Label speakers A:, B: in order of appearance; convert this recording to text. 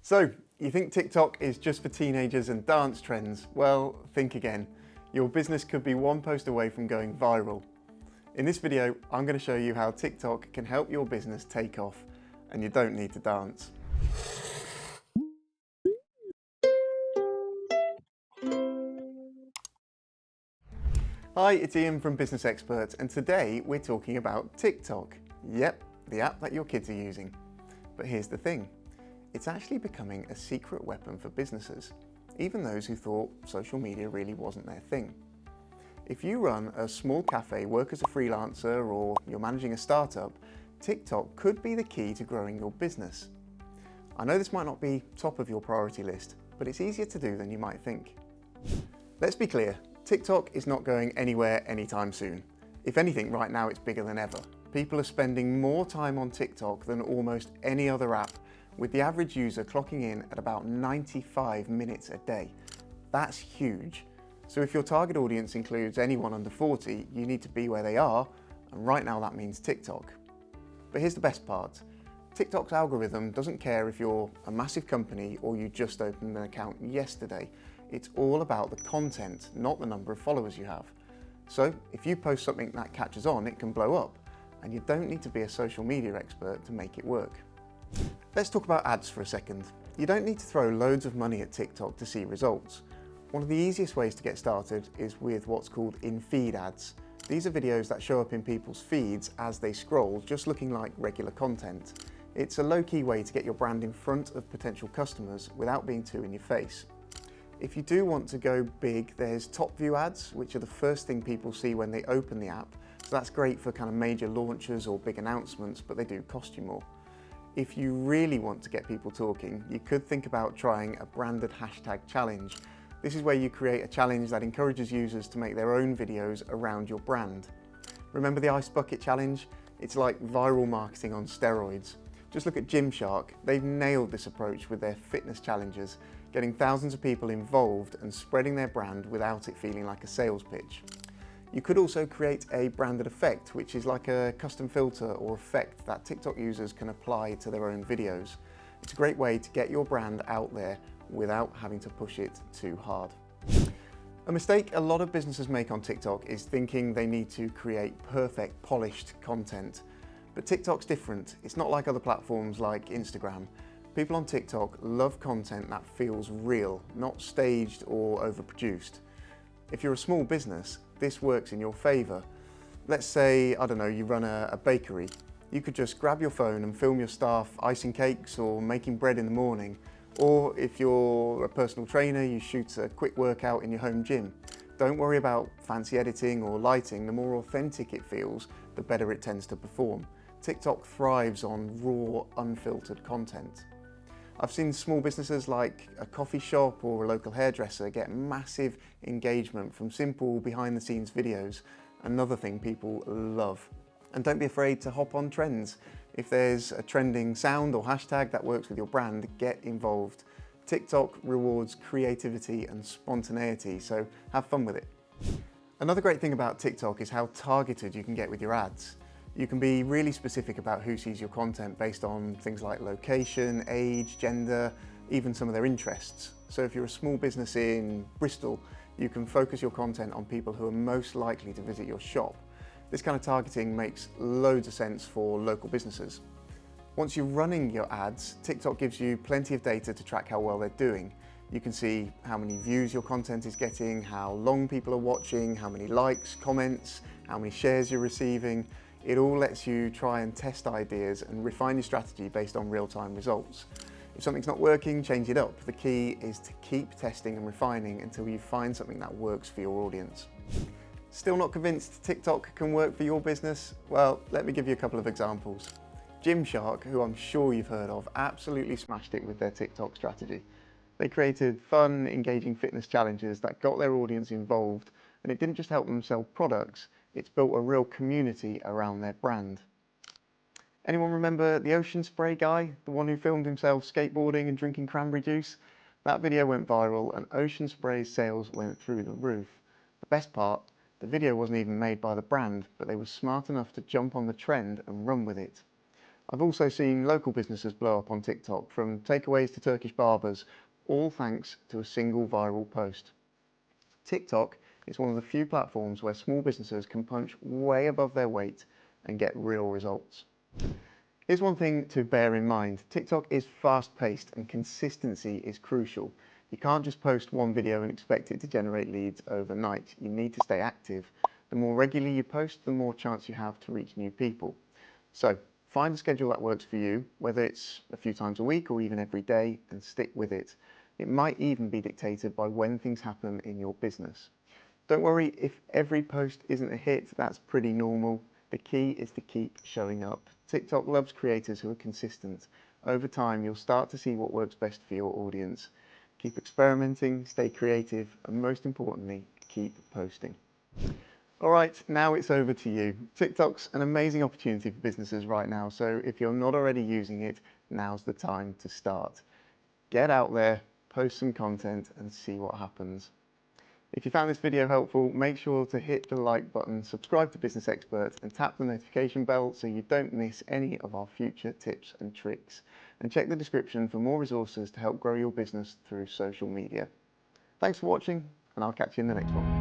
A: So, you think TikTok is just for teenagers and dance trends? Well, think again. Your business could be one post away from going viral. In this video, I'm going to show you how TikTok can help your business take off, and you don't need to dance. Hi, it's Ian from Business Expert, and today we're talking about TikTok. Yep, the app that your kids are using. But here's the thing. It's actually becoming a secret weapon for businesses, even those who thought social media really wasn't their thing. If you run a small cafe, work as a freelancer, or you're managing a startup, TikTok could be the key to growing your business. I know this might not be top of your priority list, but it's easier to do than you might think. Let's be clear, TikTok is not going anywhere anytime soon. If anything, right now it's bigger than ever. People are spending more time on TikTok than almost any other app, with the average user clocking in at about 95 minutes a day. That's huge. So if your target audience includes anyone under 40, you need to be where they are, and right now that means TikTok. But here's the best part. TikTok's algorithm doesn't care if you're a massive company or you just opened an account yesterday. It's all about the content, not the number of followers you have. So if you post something that catches on, it can blow up, and you don't need to be a social media expert to make it work. Let's talk about ads for a second. You don't need to throw loads of money at TikTok to see results. One of the easiest ways to get started is with what's called in-feed ads. These are videos that show up in people's feeds as they scroll, just looking like regular content. It's a low-key way to get your brand in front of potential customers without being too in your face. If you do want to go big, there's top view ads, which are the first thing people see when they open the app. So that's great for kind of major launches or big announcements, but they do cost you more. If you really want to get people talking, you could think about trying a branded hashtag challenge. This is where you create a challenge that encourages users to make their own videos around your brand. Remember the ice bucket challenge? It's like viral marketing on steroids. Just look at Gymshark. They've nailed this approach with their fitness challenges, getting thousands of people involved and spreading their brand without it feeling like a sales pitch. You could also create a branded effect, which is like a custom filter or effect that TikTok users can apply to their own videos. It's a great way to get your brand out there without having to push it too hard. A mistake a lot of businesses make on TikTok is thinking they need to create perfect, polished content. But TikTok's different. It's not like other platforms like Instagram. People on TikTok love content that feels real, not staged or overproduced. If you're a small business, this works in your favor. Let's say, I don't know, you run a bakery. You could just grab your phone and film your staff icing cakes or making bread in the morning. Or if you're a personal trainer, you shoot a quick workout in your home gym. Don't worry about fancy editing or lighting. The more authentic it feels, the better it tends to perform. TikTok thrives on raw, unfiltered content. I've seen small businesses like a coffee shop or a local hairdresser get massive engagement from simple behind-the-scenes videos, another thing people love. And don't be afraid to hop on trends. If there's a trending sound or hashtag that works with your brand, get involved. TikTok rewards creativity and spontaneity, so have fun with it. Another great thing about TikTok is how targeted you can get with your ads. You can be really specific about who sees your content based on things like location, age, gender, even some of their interests. So if you're a small business in Bristol, you can focus your content on people who are most likely to visit your shop. This kind of targeting makes loads of sense for local businesses. Once you're running your ads, TikTok gives you plenty of data to track how well they're doing. You can see how many views your content is getting, how long people are watching, how many likes, comments, how many shares you're receiving. It all lets you try and test ideas and refine your strategy based on real-time results. If something's not working, change it up. The key is to keep testing and refining until you find something that works for your audience. Still not convinced TikTok can work for your business? Well, let me give you a couple of examples. Gymshark, who I'm sure you've heard of, absolutely smashed it with their TikTok strategy. They created fun, engaging fitness challenges that got their audience involved, and it didn't just help them sell products, it's built a real community around their brand. Anyone remember the ocean spray guy? The one who filmed himself skateboarding and drinking cranberry juice? That video went viral and ocean spray's sales went through the roof. The best part, the video wasn't even made by the brand, but they were smart enough to jump on the trend and run with it. I've also seen local businesses blow up on TikTok, from takeaways to Turkish barbers, all thanks to a single viral post. TikTok is one of the few platforms where small businesses can punch way above their weight and get real results. Here's one thing to bear in mind. TikTok is fast-paced and consistency is crucial. You can't just post one video and expect it to generate leads overnight. You need to stay active. The more regularly you post, the more chance you have to reach new people. So find a schedule that works for you, whether it's a few times a week or even every day, and stick with it. It might even be dictated by when things happen in your business. Don't worry if every post isn't a hit, that's pretty normal. The key is to keep showing up. TikTok loves creators who are consistent. Over time, you'll start to see what works best for your audience. Keep experimenting, stay creative, and most importantly, keep posting. All right, now it's over to you. TikTok's an amazing opportunity for businesses right now, so if you're not already using it, now's the time to start. Get out there, post some content, and see what happens. If you found this video helpful, make sure to hit the like button, subscribe to Business Expert, and tap the notification bell so you don't miss any of our future tips and tricks. And check the description for more resources to help grow your business through social media. Thanks for watching, and I'll catch you in the next one.